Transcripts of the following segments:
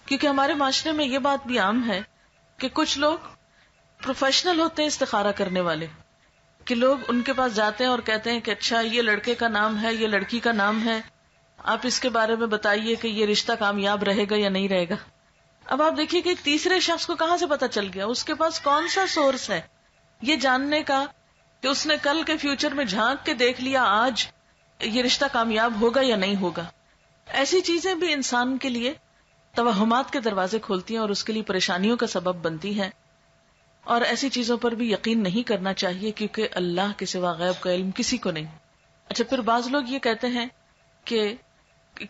کیونکہ ہمارے معاشرے میں یہ بات بھی عام ہے کہ کچھ لوگ پروفیشنل ہوتے ہیں استخارہ کرنے والے، کہ لوگ ان کے پاس جاتے ہیں اور کہتے ہیں کہ اچھا یہ لڑکے کا نام ہے، یہ لڑکی کا نام ہے، آپ اس کے بارے میں بتائیے کہ یہ رشتہ کامیاب رہے گا یا نہیں رہے گا. اب آپ دیکھیے کہ ایک تیسرے شخص کو کہاں سے پتا چل گیا، اس کے پاس کون سا سورس ہے یہ جاننے کا کہ اس نے کل کے فیوچر میں جھانک کے دیکھ لیا آج یہ رشتہ کامیاب ہوگا یا نہیں ہوگا. ایسی چیزیں بھی انسان کے لیے توہمات کے دروازے کھولتی ہیں اور اس کے لیے پریشانیوں کا سبب بنتی ہیں، اور ایسی چیزوں پر بھی یقین نہیں کرنا چاہیے کیونکہ اللہ کے سوا غیب کا علم کسی کو نہیں. اچھا، پھر بعض لوگ یہ کہتے ہیں کہ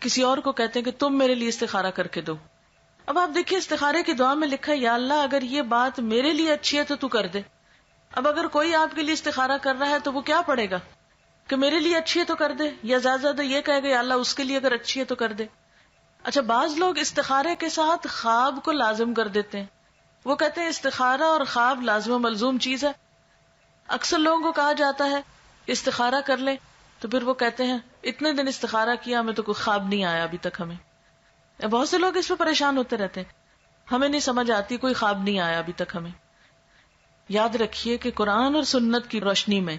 کسی اور کو کہتے ہیں کہ تم میرے لیے استخارہ کر کے دو. اب آپ دیکھیے استخارے کی دعا میں لکھا ہے یا اللہ اگر یہ بات میرے لیے اچھی ہے تو کر دے. اب اگر کوئی آپ کے لیے استخارہ کر رہا ہے تو وہ کیا پڑھے گا کہ میرے لیے اچھی ہے تو کر دے، یا زیادہ زیادہ یہ کہے گا یا اللہ اس کے لیے اگر اچھی ہے تو کر دے. اچھا، بعض لوگ استخارے کے ساتھ خواب کو لازم کر دیتے ہیں. وہ کہتے ہیں استخارہ اور خواب لازم و ملزوم چیز ہے. اکثر لوگوں کو کہا جاتا ہے استخارہ کر لیں تو پھر وہ کہتے ہیں اتنے دن استخارہ کیا ہمیں تو کوئی خواب نہیں آیا ابھی تک. ہمیں بہت سے لوگ اس پہ پریشان ہوتے رہتے ہیں، ہمیں نہیں سمجھ آتی، کوئی خواب نہیں آیا ابھی تک ہمیں. یاد رکھیے کہ قرآن اور سنت کی روشنی میں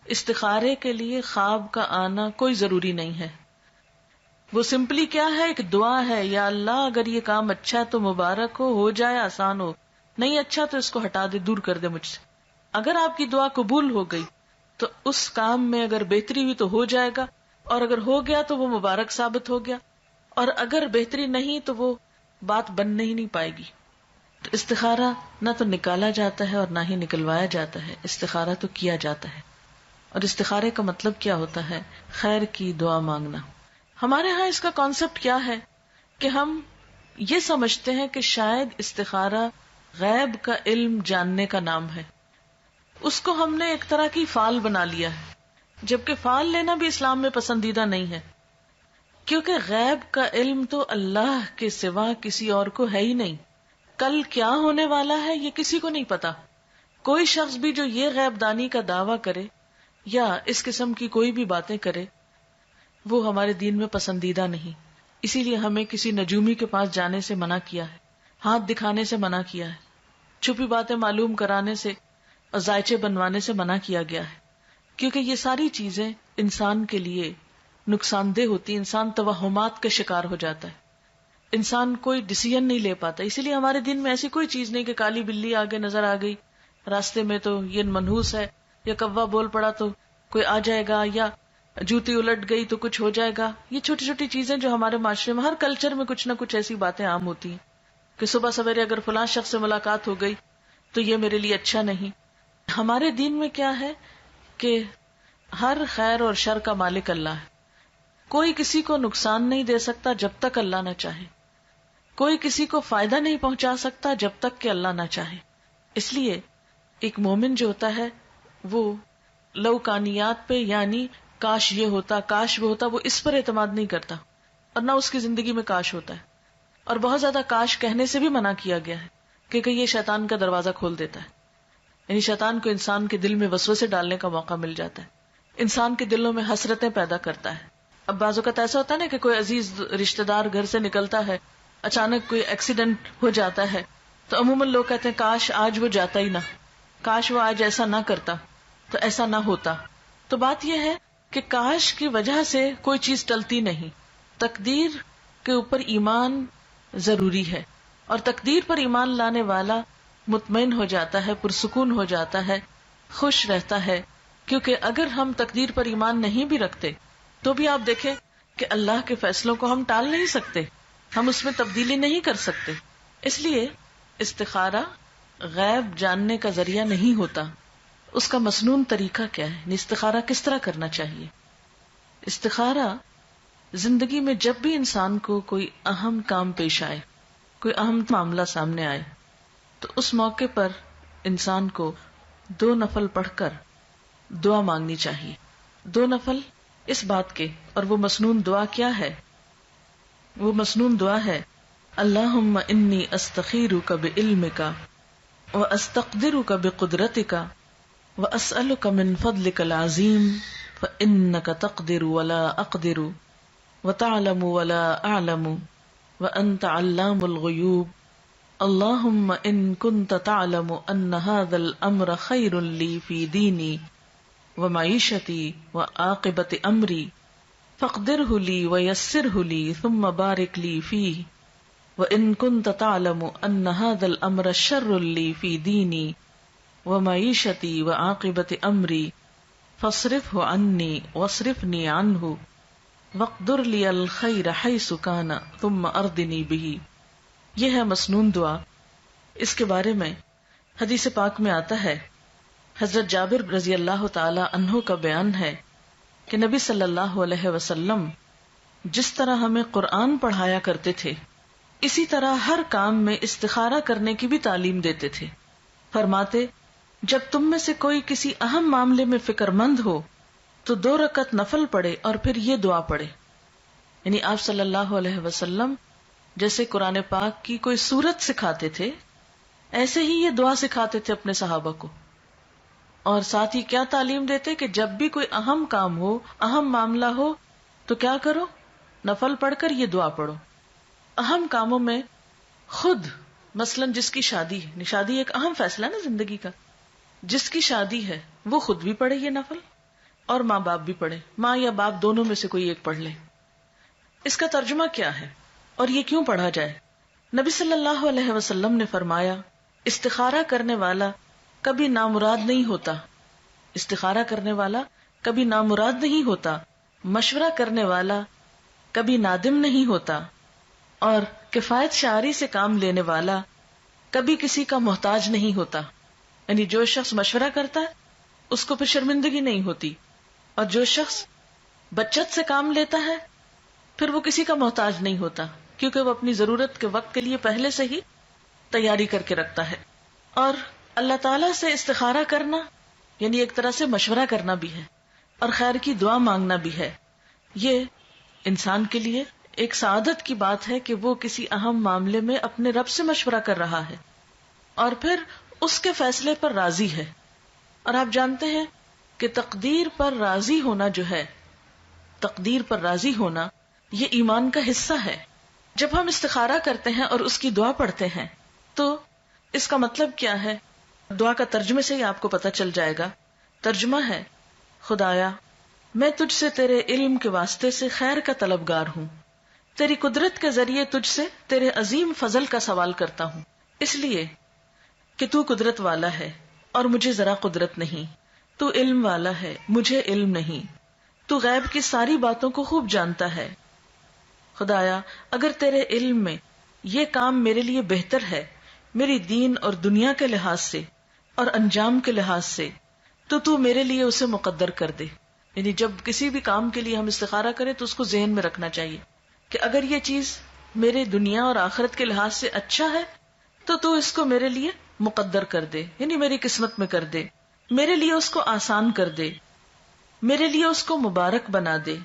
استخارے کے لیے خواب کا آنا کوئی ضروری نہیں ہے. وہ سمپلی کیا ہے، ایک دعا ہے، یا اللہ اگر یہ کام اچھا تو مبارک ہو جائے، آسان ہو، نہیں اچھا تو اس کو ہٹا دے، دور کر دے مجھ سے. اگر آپ کی دعا قبول ہو گئی تو اس کام میں اگر بہتری ہوئی تو ہو جائے گا، اور اگر ہو گیا تو وہ مبارک ثابت ہو گیا، اور اگر بہتری نہیں تو وہ بات بن ہی نہیں پائے گی. تو استخارہ نہ تو نکالا جاتا ہے اور نہ ہی نکلوایا جاتا ہے، استخارہ تو کیا جاتا ہے. اور استخارے کا مطلب کیا ہوتا ہے؟ خیر کی دعا مانگنا. ہمارے ہاں اس کا کانسیپٹ کیا ہے کہ ہم یہ سمجھتے ہیں کہ شاید استخارہ غیب کا علم جاننے کا نام ہے. اس کو ہم نے ایک طرح کی فال بنا لیا ہے، جبکہ فال لینا بھی اسلام میں پسندیدہ نہیں ہے، کیونکہ غیب کا علم تو اللہ کے سوا کسی اور کو ہے ہی نہیں. کل کیا ہونے والا ہے یہ کسی کو نہیں پتا. کوئی شخص بھی جو یہ غیب دانی کا دعویٰ کرے یا اس قسم کی کوئی بھی باتیں کرے وہ ہمارے دین میں پسندیدہ نہیں. اسی لیے ہمیں کسی نجومی کے پاس جانے سے منع کیا ہے، ہاتھ دکھانے سے منع کیا ہے، چھپی باتیں معلوم کرانے سے اور ذائچے بنوانے سے منع کیا گیا ہے، کیونکہ یہ ساری چیزیں انسان کے لیے نقصان دہ ہوتی. انسان توہمات کا شکار ہو جاتا ہے، انسان کوئی ڈیسیژن نہیں لے پاتا. اسی لیے ہمارے دین میں ایسی کوئی چیز نہیں کہ کالی بلی آگے نظر آ گئی راستے میں تو یہ منحوس ہے، یا کوا بول پڑا تو کوئی آ جائے گا، یا جوتی الٹ گئی تو کچھ ہو جائے گا. یہ چھوٹی چھوٹی چیزیں جو ہمارے معاشرے میں ہر کلچر میں کچھ نہ کچھ ایسی باتیں عام ہوتی ہیں کہ صبح سویرے اگر فلاں شخص سے ملاقات ہو گئی تو یہ میرے لیے اچھا نہیں. ہمارے دین میں کیا ہے کہ ہر خیر اور شر کا مالک اللہ ہے. کوئی کسی کو نقصان نہیں دے سکتا جب تک اللہ نہ چاہے، کوئی کسی کو فائدہ نہیں پہنچا سکتا جب تک کہ اللہ نہ چاہے. اس لیے ایک مومن جو ہوتا ہے وہ لوکانیات پہ، یعنی کاش یہ ہوتا، کاش وہ ہوتا، وہ اس پر اعتماد نہیں کرتا، اور نہ اس کی زندگی میں کاش ہوتا ہے. اور بہت زیادہ کاش کہنے سے بھی منع کیا گیا ہے کیونکہ یہ شیطان کا دروازہ کھول دیتا ہے. یعنی شیطان کو انسان کے دل میں وسوسے ڈالنے کا موقع مل جاتا ہے، انسان کے دلوں میں حسرتیں پیدا کرتا ہے. اب بعض اوقات ایسا ہوتا ہے نا کہ کوئی عزیز رشتہ دار گھر سے نکلتا ہے، اچانک کوئی ایکسیڈنٹ ہو جاتا ہے تو عموماً لوگ کہتے ہیں کاش آج وہ جاتا ہی نہ، کاش وہ آج ایسا نہ کرتا تو ایسا نہ ہوتا. تو بات یہ ہے کہ کاش کی وجہ سے کوئی چیز ٹلتی نہیں. تقدیر کے اوپر ایمان ضروری ہے، اور تقدیر پر ایمان لانے والا مطمئن ہو جاتا ہے، پرسکون ہو جاتا ہے، خوش رہتا ہے. کیونکہ اگر ہم تقدیر پر ایمان نہیں بھی رکھتے تو بھی آپ دیکھیں کہ اللہ کے فیصلوں کو ہم ٹال نہیں سکتے، ہم اس میں تبدیلی نہیں کر سکتے. اس لیے استخارہ غیب جاننے کا ذریعہ نہیں ہوتا. اس کا مسنون طریقہ کیا ہے؟ استخارہ کس طرح کرنا چاہیے؟ استخارہ زندگی میں جب بھی انسان کو کوئی اہم کام پیش آئے، کوئی اہم معاملہ سامنے آئے، تو اس موقع پر انسان کو 2 نفل پڑھ کر دعا مانگنی چاہیے. 2 نفل اس بات کے، اور وہ مسنون دعا کیا ہے؟ وہ مسنون دعا ہے اللہم انی استخیرک بعلمک واستقدرک بقدرتک واسألک من فضلک العظیم فانک تقدر ولا اقدر وتعلم ولا اعلم وأنت علام الغیوب اللہم ان کنت تعلم ان هذا الامر خیر لی فی دینی ومعیشتی وعاقبت امری فاقدرہ لی ویسرہ لی ثم بارک لی فیہ وان کنت تعلم ان هذا الامر شر لی فی دینی ومعیشتی وعاقبت امری فاصرفہ عنی واصرفنی عنہ وقدر لی الخیر حیث کان ثم ارضنی بہ. یہ ہے مسنون دعا. اس کے بارے میں حدیث پاک میں آتا ہے، حضرت جابر رضی اللہ تعالی عنہ کا بیان ہے کہ نبی صلی اللہ علیہ وسلم جس طرح ہمیں قرآن پڑھایا کرتے تھے اسی طرح ہر کام میں استخارہ کرنے کی بھی تعلیم دیتے تھے. فرماتے جب تم میں سے کوئی کسی اہم معاملے میں فکر مند ہو تو 2 رکعت نفل پڑھے اور پھر یہ دعا پڑھے. یعنی آپ صلی اللہ علیہ وسلم جیسے قرآن پاک کی کوئی سورت سکھاتے تھے ایسے ہی یہ دعا سکھاتے تھے اپنے صحابہ کو. اور ساتھ ہی کیا تعلیم دیتے کہ جب بھی کوئی اہم کام ہو، اہم معاملہ ہو تو کیا کرو؟ نفل پڑھ کر یہ دعا پڑھو. اہم کاموں میں خود مثلا جس کی شادی ہے، شادی ایک اہم فیصلہ نا زندگی کا، جس کی شادی ہے وہ خود بھی پڑھے یہ نفل اور ماں باپ بھی پڑھے، ماں یا باپ دونوں میں سے کوئی ایک پڑھ لے. اس کا ترجمہ کیا ہے اور یہ کیوں پڑھا جائے؟ نبی صلی اللہ علیہ وسلم نے فرمایا استخارہ کرنے والا کبھی نامراد نہیں ہوتا، استخارہ کرنے والا کبھی نامراد نہیں ہوتا، مشورہ کرنے والا کبھی نادم نہیں ہوتا، اور کفایت شعاری سے کام لینے والا کبھی کسی کا محتاج نہیں ہوتا. یعنی جو شخص مشورہ کرتا ہے اس کو پھر شرمندگی نہیں ہوتی، اور جو شخص بچت سے کام لیتا ہے پھر وہ کسی کا محتاج نہیں ہوتا، کیونکہ وہ اپنی ضرورت کے وقت کے لیے پہلے سے ہی تیاری کر کے رکھتا ہے. اور اللہ تعالیٰ سے استخارہ کرنا یعنی ایک طرح سے مشورہ کرنا بھی ہے اور خیر کی دعا مانگنا بھی ہے. یہ انسان کے لیے ایک سعادت کی بات ہے کہ وہ کسی اہم معاملے میں اپنے رب سے مشورہ کر رہا ہے اور پھر اس کے فیصلے پر راضی ہے. اور آپ جانتے ہیں کہ تقدیر پر راضی ہونا جو ہے، تقدیر پر راضی ہونا یہ ایمان کا حصہ ہے. جب ہم استخارہ کرتے ہیں اور اس کی دعا پڑھتے ہیں تو اس کا مطلب کیا ہے؟ دعا کا ترجمے سے ہی آپ کو پتہ چل جائے گا. ترجمہ ہے خدایا میں تجھ سے تیرے علم کے واسطے سے خیر کا طلبگار ہوں، تیری قدرت کے ذریعے تجھ سے تیرے عظیم فضل کا سوال کرتا ہوں، اس لیے کہ تو قدرت والا ہے اور مجھے ذرا قدرت نہیں، تو علم والا ہے مجھے علم نہیں، تو غیب کی ساری باتوں کو خوب جانتا ہے. خدایا اگر تیرے علم میں یہ کام میرے لیے بہتر ہے میری دین اور دنیا کے لحاظ سے اور انجام کے لحاظ سے تو میرے لیے اسے مقدر کر دے. یعنی جب کسی بھی کام کے لیے ہم استخارہ کریں تو اس کو ذہن میں رکھنا چاہیے کہ اگر یہ چیز میرے دنیا اور آخرت کے لحاظ سے اچھا ہے تو اس کو میرے لیے مقدر کر دے، یعنی میری قسمت میں کر دے، میرے لیے اس کو آسان کر دے، میرے لیے اس کو مبارک بنا دے.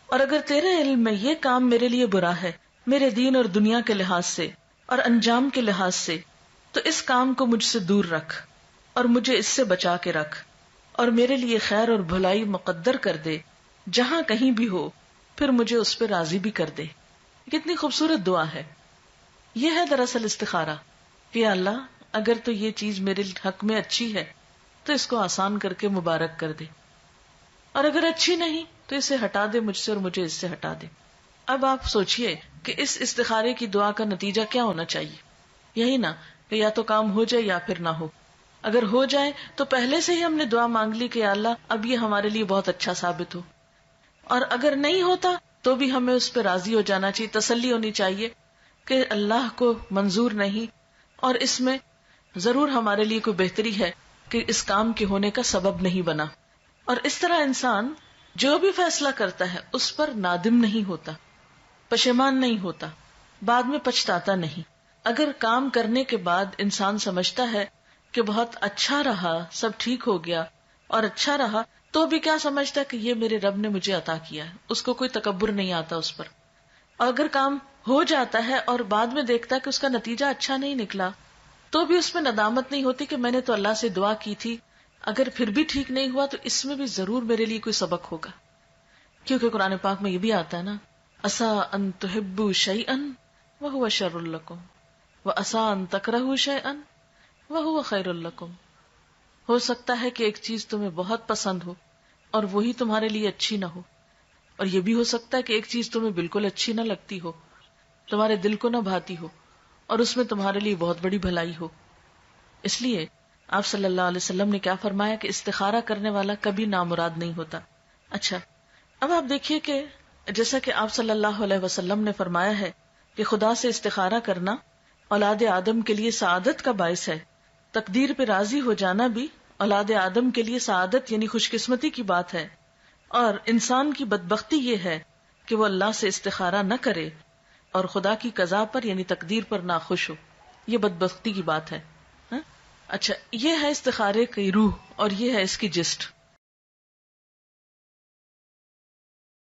اور اگر تیرے علم میں یہ کام میرے لیے برا ہے میرے دین اور دنیا کے لحاظ سے اور انجام کے لحاظ سے تو اس کام کو مجھ سے دور رکھ اور مجھے اس سے بچا کے رکھ اور میرے لیے خیر اور بھلائی مقدر کر دے جہاں کہیں بھی ہو، پھر مجھے اس پہ راضی بھی کر دے. کتنی خوبصورت دعا ہے. یہ ہے دراصل استخارہ کہ اللہ اگر تو یہ چیز میرے حق میں اچھی ہے تو اس کو آسان کر کے مبارک کر دے، اور اگر اچھی نہیں تو اسے ہٹا دے مجھ سے اور مجھے اس سے ہٹا دے. اب آپ سوچئے کہ اس استخارے کی دعا کا نتیجہ کیا ہونا چاہیے؟ یہی نا کہ یا تو کام ہو جائے یا پھر نہ ہو. اگر ہو جائے تو پہلے سے ہی ہم نے دعا مانگ لی کہ اللہ اب یہ ہمارے لیے بہت اچھا ثابت ہو، اور اگر نہیں ہوتا تو بھی ہمیں اس پہ راضی ہو جانا چاہیے، تسلی ہونی چاہیے کہ اللہ کو منظور نہیں اور اس میں ضرور ہمارے لیے کوئی بہتری ہے کہ اس کام کے ہونے کا سبب نہیں بنا. اور اس طرح انسان جو بھی فیصلہ کرتا ہے اس پر نادم نہیں ہوتا، پشیمان نہیں ہوتا، بعد میں پچھتاتا نہیں. اگر کام کرنے کے بعد انسان سمجھتا ہے کہ بہت اچھا رہا، سب ٹھیک ہو گیا اور اچھا رہا، تو بھی کیا سمجھتا ہے کہ یہ میرے رب نے مجھے عطا کیا ہے، اس کو کوئی تکبر نہیں آتا اس پر. اور اگر کام ہو جاتا ہے اور بعد میں دیکھتا ہے کہ اس کا نتیجہ اچھا نہیں نکلا تو بھی اس میں ندامت نہیں ہوتی کہ میں نے تو اللہ سے دعا کی تھی، اگر پھر بھی ٹھیک نہیں ہوا تو اس میں بھی ضرور میرے لیے کوئی سبق ہوگا. کیونکہ قرآن پاک میں یہ بھی آتا ہے نا، عسیٰ ان تحبوا شیئا وَهُوَ شَرٌّ لَكُمْ وَعَسَىٰ أَن تَكْرَهُوا شَيْئًا وَهُوَ خَيْرٌ لَكُمْ. ہو سکتا ہے کہ ایک چیز تمہیں بہت پسند ہو اور وہی تمہارے لیے اچھی نہ ہو، اور یہ بھی ہو سکتا ہے کہ ایک چیز تمہیں بالکل اچھی نہ لگتی ہو، تمہارے دل کو نہ بھاتی ہو، اور اس میں تمہارے لیے بہت بڑی بھلائی ہو. اس لیے آپ صلی اللہ علیہ وسلم نے کیا فرمایا کہ استخارہ کرنے والا کبھی نامراد نہیں ہوتا. اچھا، اب آپ دیکھیے کہ جیسا کہ آپ صلی اللہ علیہ وسلم نے فرمایا ہے کہ خدا سے استخارہ کرنا اولاد آدم کے لیے سعادت کا باعث ہے. تقدیر پہ راضی ہو جانا بھی اولاد آدم کے لیے سعادت یعنی خوش قسمتی کی بات ہے، اور انسان کی بدبختی یہ ہے کہ وہ اللہ سے استخارہ نہ کرے اور خدا کی قضا پر یعنی تقدیر پر ناخوش ہو. یہ بدبختی کی بات ہے. اچھا، یہ ہے استخارے کی روح اور یہ ہے اس کی جسٹ.